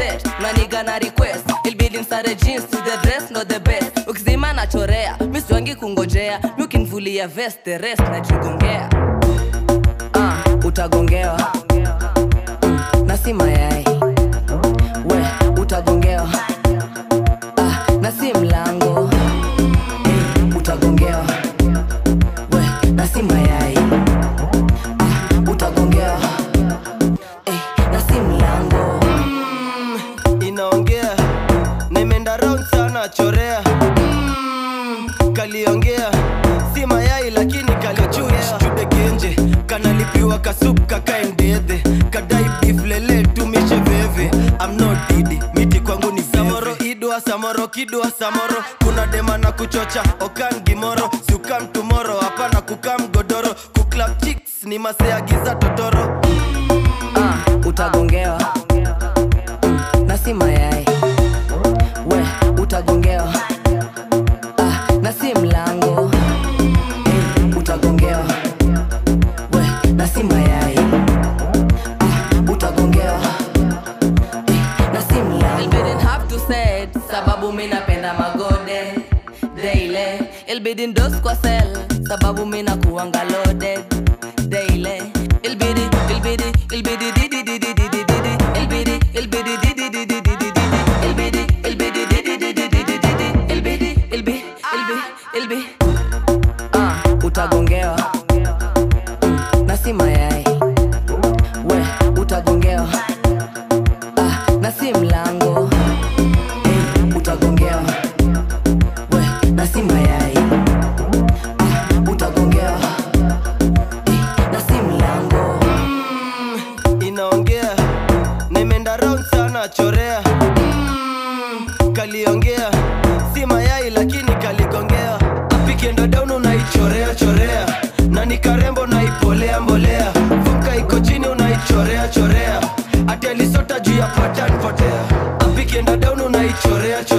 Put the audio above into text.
set, unaniga na request. Ilibidi nsare jeans to the dress, not the best. Ukizima na chorea, misiwangi kungojea. Miukinvulia vest, the rest na jigongea. Utagongewa na si mayai. We, utagongewa na si mlango. Utagongewa we, na si mayai. Utagongewa na si mlango. Inaongea na imeenda round sana chorea. Kaliongea si mayai lakini kalichua. Chude genje kanalipiwa kasup kakaendede. Kadai beef lele tumishe veve. I'm not Didi, miti kwangu ni Samoro idwa Samoro kidwa Samoro. Kuna dema na kuchocha okan gimoro. You come tomorrow hapana kukam godoro. Kuklap chicks ni masea giza totoro. Utagongewa na si mayai. We, utagongewa na si mlango. Utagongewa we, na si mayai. Utagongewa na si mlango. Ilibidi have to say it, sababu mina penda magode daily. Ilibidi ndos kwa cell, sababu mina kuanga loaded daily. Ilibidi utagongewa na si mayai. We, utagongewa na si mlango. Utagongewa we, na si mayai. Utagongewa na si mlango. Inaongea na imeenda round sana chorea. Kaliongea si mayai lakini kaligongea. Apikienda down unaichorea chorea. Na ni karembo naipolea mbolea. Fuka iko chini unaichorea chorea. Ati alisota juu ya pattern potea. Apikienda down unaichorea chorea.